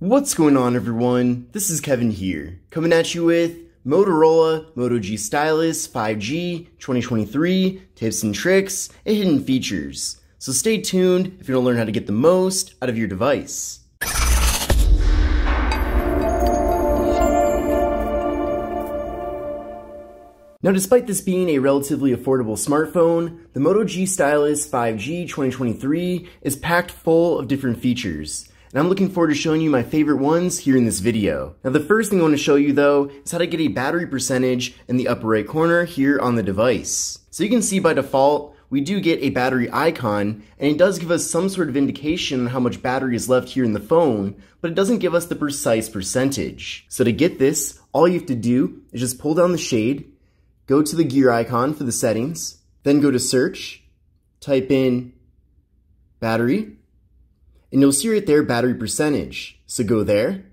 What's going on, everyone? This is Kevin here, coming at you with Motorola Moto G Stylus 5G 2023 tips and tricks and hidden features. So stay tuned if you want to learn how to get the most out of your device. Now, despite this being a relatively affordable smartphone, the Moto G Stylus 5G 2023 is packed full of different features. And I'm looking forward to showing you my favorite ones here in this video. Now, the first thing I want to show you though is how to get a battery percentage in the upper right corner here on the device. So you can see by default, we do get a battery icon, and it does give us some sort of indication on how much battery is left here in the phone, but it doesn't give us the precise percentage. So to get this, all you have to do is just pull down the shade, go to the gear icon for the settings, then go to search, type in battery, and you'll see right there battery percentage. So go there,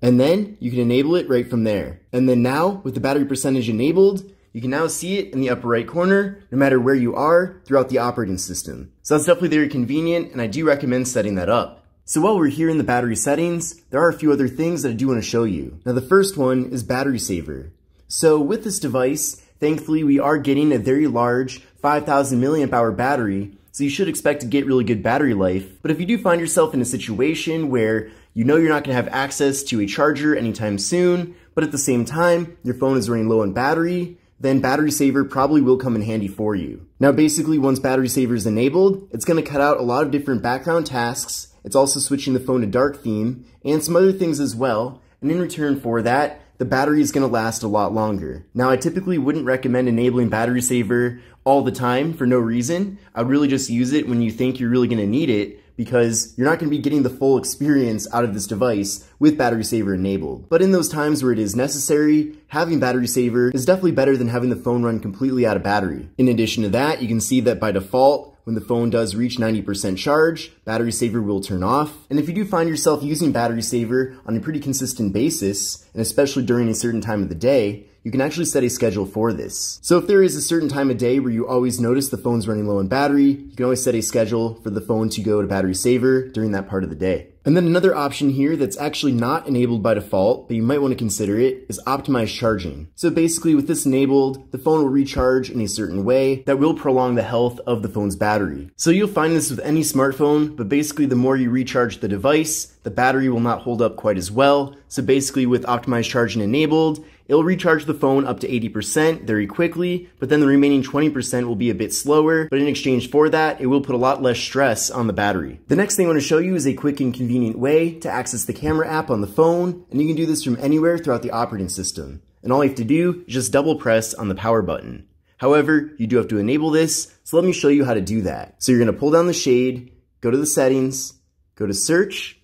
and then you can enable it right from there. And then now, with the battery percentage enabled, you can now see it in the upper right corner, no matter where you are throughout the operating system. So that's definitely very convenient, and I do recommend setting that up. So while we're here in the battery settings, there are a few other things that I do want to show you. Now the first one is battery saver. So with this device, thankfully we are getting a very large 5000 milliamp hour battery, so you should expect to get really good battery life. But if you do find yourself in a situation where you know you're not going to have access to a charger anytime soon, but at the same time your phone is running low on battery, then battery saver probably will come in handy for you. Now basically, once battery saver is enabled, it's going to cut out a lot of different background tasks. It's also switching the phone to dark theme and some other things as well, and in return for that, the battery is going to last a lot longer. Now, I typically wouldn't recommend enabling battery saver all the time for no reason. I'd really just use it when you think you're really going to need it, because you're not going to be getting the full experience out of this device with battery saver enabled. But in those times where it is necessary, having battery saver is definitely better than having the phone run completely out of battery. In addition to that, you can see that by default, when the phone does reach 90% charge, battery saver will turn off. And if you do find yourself using battery saver on a pretty consistent basis, and especially during a certain time of the day, you can actually set a schedule for this. So if there is a certain time of day where you always notice the phone's running low on battery, you can always set a schedule for the phone to go to battery saver during that part of the day. And then another option here that's actually not enabled by default, but you might want to consider it, is optimized charging. So basically with this enabled, the phone will recharge in a certain way that will prolong the health of the phone's battery. So you'll find this with any smartphone, but basically the more you recharge the device, the battery will not hold up quite as well. So basically with optimized charging enabled, it'll recharge the phone up to 80% very quickly, but then the remaining 20% will be a bit slower, but in exchange for that, it will put a lot less stress on the battery. The next thing I want to show you is a quick and convenient way to access the camera app on the phone, and you can do this from anywhere throughout the operating system. And all you have to do is just double press on the power button. However, you do have to enable this, so let me show you how to do that. So you're going to pull down the shade, go to the settings, go to search,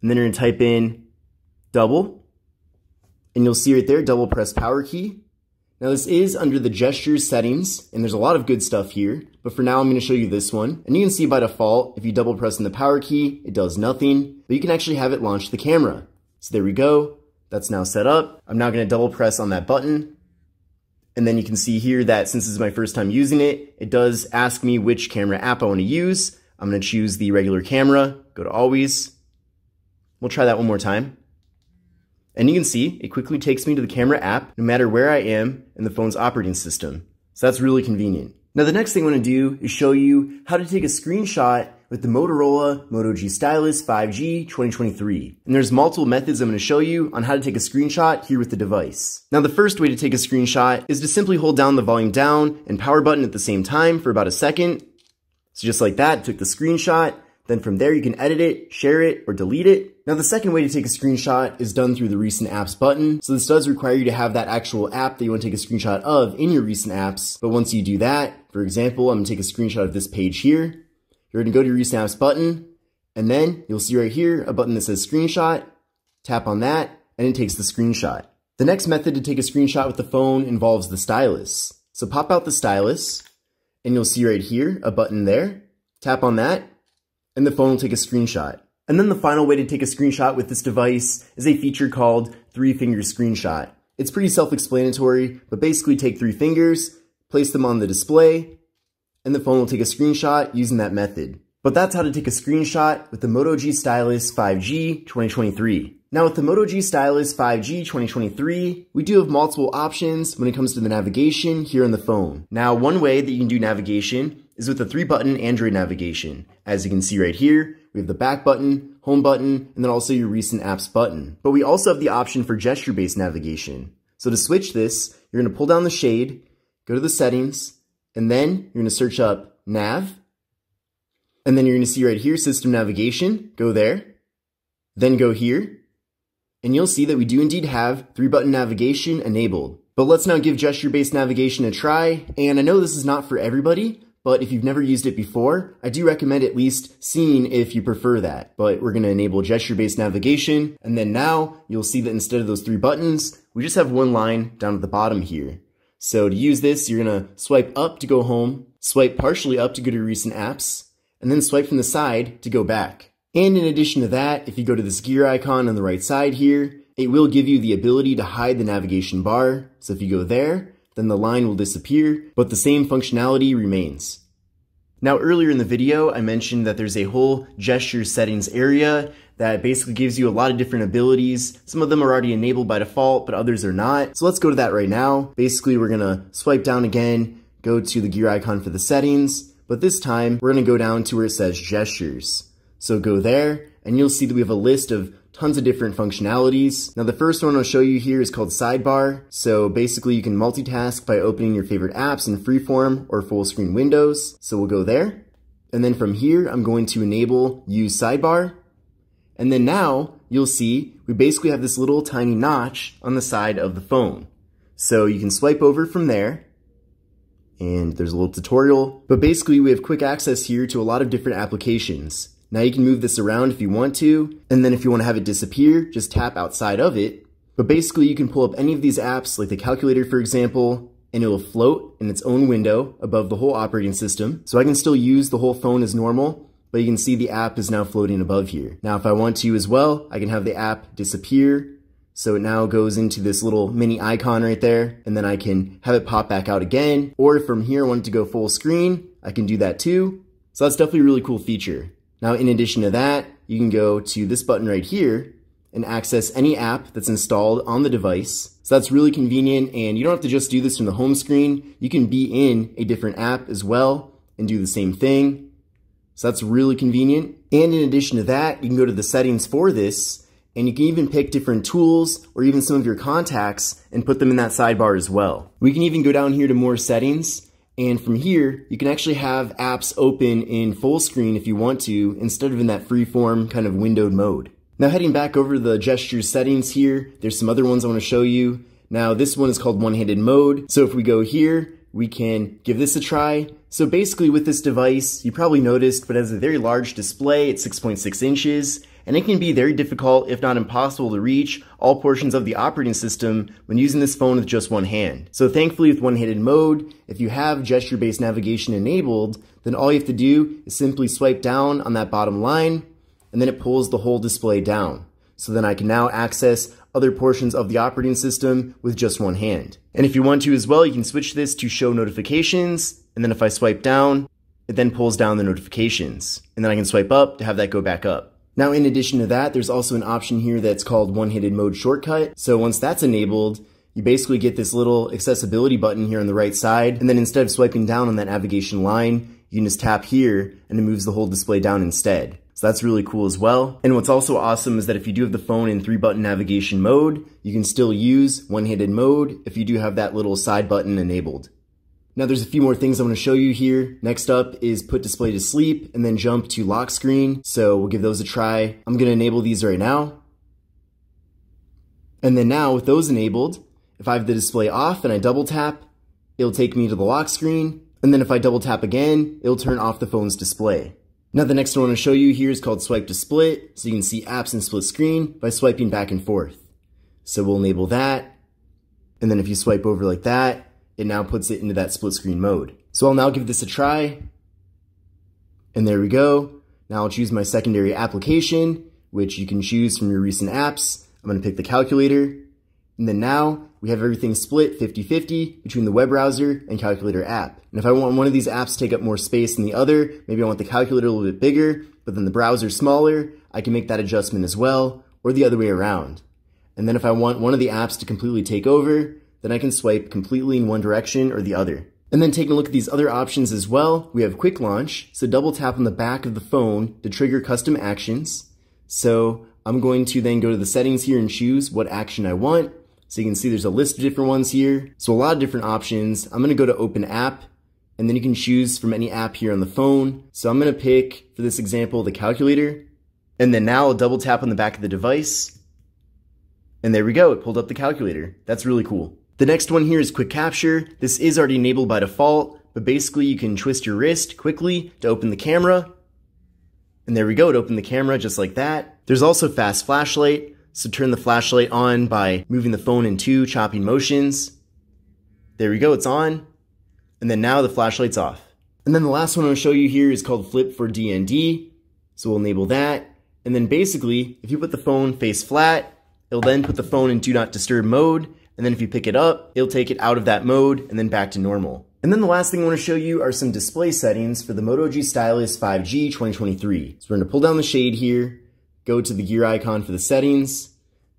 and then you're going to type in double. And you'll see right there, double press power key. Now this is under the gestures settings, and there's a lot of good stuff here, but for now I'm going to show you this one. And you can see by default, if you double press on the power key, it does nothing, but you can actually have it launch the camera. So there we go, that's now set up. I'm now going to double press on that button, and then you can see here that since this is my first time using it, it does ask me which camera app I want to use. I'm going to choose the regular camera, go to always. We'll try that one more time. And you can see, it quickly takes me to the camera app, no matter where I am in the phone's operating system. So that's really convenient. Now the next thing I want to do is show you how to take a screenshot with the Motorola Moto G Stylus 5G 2023. And there's multiple methods I'm going to show you on how to take a screenshot here with the device. Now the first way to take a screenshot is to simply hold down the volume down and power button at the same time for about a second. So just like that, took the screenshot. Then from there you can edit it, share it, or delete it. Now the second way to take a screenshot is done through the recent apps button. So this does require you to have that actual app that you want to take a screenshot of in your recent apps. But once you do that, for example, I'm going to take a screenshot of this page here. You're going to go to your recent apps button, and then you'll see right here a button that says screenshot. Tap on that, and it takes the screenshot. The next method to take a screenshot with the phone involves the stylus. So pop out the stylus, and you'll see right here a button there. Tap on that, and the phone will take a screenshot. And then the final way to take a screenshot with this device is a feature called 3-finger screenshot. It's pretty self-explanatory, but basically take 3 fingers, place them on the display, and the phone will take a screenshot using that method. But that's how to take a screenshot with the Moto G Stylus 5G 2023. Now with the Moto G Stylus 5G 2023, we do have multiple options when it comes to the navigation here on the phone. Now one way that you can do navigation is with the 3-button Android navigation. As you can see right here, we have the back button, home button, and then also your recent apps button. But we also have the option for gesture-based navigation. So to switch this, you're going to pull down the shade, go to the settings, and then you're going to search up Nav. And then you're going to see right here, System Navigation, go there, then go here, and you'll see that we do indeed have 3-button navigation enabled. But let's now give gesture-based navigation a try, and I know this is not for everybody, but if you've never used it before, I do recommend at least seeing if you prefer that. But we're going to enable gesture-based navigation, and then now you'll see that instead of those 3 buttons, we just have one line down at the bottom here. So to use this, you're going to swipe up to go home, swipe partially up to go to recent apps, and then swipe from the side to go back. And in addition to that, if you go to this gear icon on the right side here, it will give you the ability to hide the navigation bar. So if you go there, then the line will disappear, but the same functionality remains. Now earlier in the video, I mentioned that there's a whole gesture settings area that basically gives you a lot of different abilities. Some of them are already enabled by default, but others are not. So let's go to that right now. Basically, we're gonna swipe down again, go to the gear icon for the settings, but this time we're going to go down to where it says gestures. So go there and you'll see that we have a list of tons of different functionalities. Now the first one I'll show you here is called Sidebar. So basically you can multitask by opening your favorite apps in freeform or full screen windows. So we'll go there. And then from here I'm going to enable Use Sidebar. And then now you'll see we basically have this little tiny notch on the side of the phone. So you can swipe over from there. And there's a little tutorial, but basically we have quick access here to a lot of different applications. Now you can move this around if you want to, and then if you want to have it disappear, just tap outside of it. But basically you can pull up any of these apps, like the calculator for example, and it will float in its own window above the whole operating system. So I can still use the whole phone as normal, but you can see the app is now floating above here. Now if I want to as well, I can have the app disappear. So it now goes into this little mini icon right there, and then I can have it pop back out again. Or if from here I want it to go full screen, I can do that too. So that's definitely a really cool feature. Now in addition to that, you can go to this button right here and access any app that's installed on the device. So that's really convenient, and you don't have to just do this from the home screen. You can be in a different app as well and do the same thing. So that's really convenient. And in addition to that, you can go to the settings for this, and you can even pick different tools or even some of your contacts and put them in that sidebar as well. We can even go down here to more settings, and from here, you can actually have apps open in full screen if you want to, instead of in that freeform kind of windowed mode. Now heading back over to the gesture settings here, there's some other ones I want to show you. Now this one is called One-Handed Mode. So if we go here, we can give this a try. So basically with this device, you probably noticed, but it has a very large display at 6.6 inches. And it can be very difficult, if not impossible, to reach all portions of the operating system when using this phone with just one hand. So thankfully with One-Handed Mode, if you have gesture-based navigation enabled, then all you have to do is simply swipe down on that bottom line, and then it pulls the whole display down. So then I can now access other portions of the operating system with just one hand. And if you want to as well, you can switch this to show notifications, and then if I swipe down, it then pulls down the notifications. And then I can swipe up to have that go back up. Now in addition to that, there's also an option here that's called One-Handed Mode Shortcut. So once that's enabled, you basically get this little accessibility button here on the right side, and then instead of swiping down on that navigation line, you can just tap here and it moves the whole display down instead. So that's really cool as well. And what's also awesome is that if you do have the phone in 3-button navigation mode, you can still use One-Handed Mode if you do have that little side button enabled. Now there's a few more things I want to show you here. Next up is put display to sleep and then jump to lock screen. So we'll give those a try. I'm going to enable these right now. And then now with those enabled, if I have the display off and I double tap, it'll take me to the lock screen. And then if I double tap again, it'll turn off the phone's display. Now the next one I want to show you here is called swipe to split. So you can see apps in split screen by swiping back and forth. So we'll enable that. And then if you swipe over like that, it now puts it into that split screen mode. So I'll now give this a try. And there we go. Now I'll choose my secondary application, which you can choose from your recent apps. I'm going to pick the calculator. And then now we have everything split 50-50 between the web browser and calculator app. And if I want one of these apps to take up more space than the other, maybe I want the calculator a little bit bigger, but then the browser smaller, I can make that adjustment as well, or the other way around. And then if I want one of the apps to completely take over, then I can swipe completely in one direction or the other. And then taking a look at these other options as well, we have quick launch. So double tap on the back of the phone to trigger custom actions. So I'm going to then go to the settings here and choose what action I want. So you can see there's a list of different ones here. So a lot of different options. I'm gonna go to open app, and then you can choose from any app here on the phone. So I'm gonna pick, for this example, the calculator. And then now I'll double tap on the back of the device. And there we go, it pulled up the calculator. That's really cool. The next one here is quick capture. This is already enabled by default, but basically you can twist your wrist quickly to open the camera. And there we go, it opened the camera just like that. There's also fast flashlight, so turn the flashlight on by moving the phone in 2 chopping motions. There we go, it's on. And then now the flashlight's off. And then the last one I'll show you here is called Flip for DND. So we'll enable that. And then basically, if you put the phone face flat, it'll then put the phone in Do Not Disturb mode. And then if you pick it up, it'll take it out of that mode and then back to normal. And then the last thing I want to show you are some display settings for the Moto G Stylus 5G 2023. So we're going to pull down the shade here, go to the gear icon for the settings.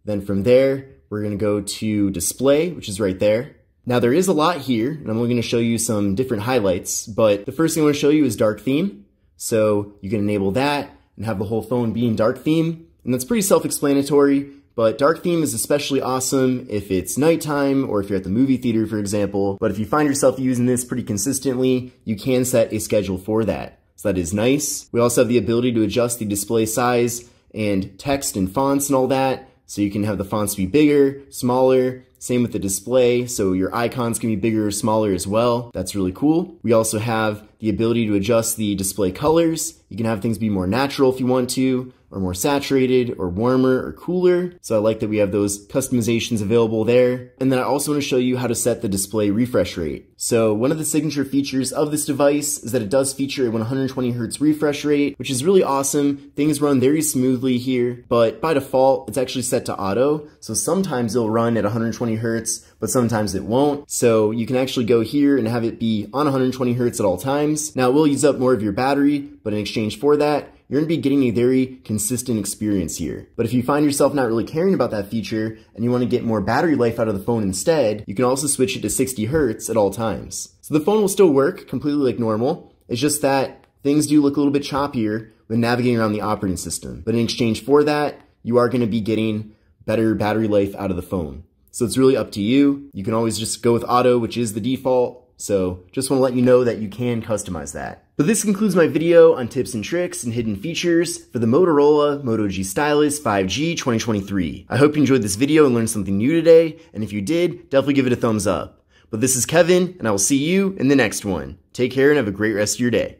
Then from there, we're going to go to display, which is right there. Now there is a lot here, and I'm only going to show you some different highlights, but the first thing I want to show you is dark theme. So you can enable that and have the whole phone be in dark theme. And that's pretty self-explanatory. But dark theme is especially awesome if it's nighttime or if you're at the movie theater, for example. But if you find yourself using this pretty consistently, you can set a schedule for that. So that is nice. We also have the ability to adjust the display size and text and fonts and all that. So you can have the fonts be bigger, smaller, same with the display. So your icons can be bigger or smaller as well. That's really cool. We also have the ability to adjust the display colors. You can have things be more natural if you want to, or more saturated, or warmer, or cooler. So I like that we have those customizations available there. And then I also want to show you how to set the display refresh rate. So one of the signature features of this device is that it does feature a 120 Hz refresh rate, which is really awesome. Things run very smoothly here, but by default, it's actually set to auto. So sometimes it'll run at 120 Hz, but sometimes it won't. So you can actually go here and have it be on 120 Hz at all times. Now it will use up more of your battery, but in exchange for that, you're going to be getting a very consistent experience here. But if you find yourself not really caring about that feature and you want to get more battery life out of the phone instead, you can also switch it to 60 Hz at all times. So the phone will still work completely like normal. It's just that things do look a little bit choppier when navigating around the operating system. But in exchange for that, you are going to be getting better battery life out of the phone. So it's really up to you. You can always just go with auto, which is the default. So just want to let you know that you can customize that. But this concludes my video on tips and tricks and hidden features for the Motorola Moto G Stylus 5G 2023. I hope you enjoyed this video and learned something new today, and if you did, definitely give it a thumbs up. But this is Kevin, and I will see you in the next one. Take care and have a great rest of your day.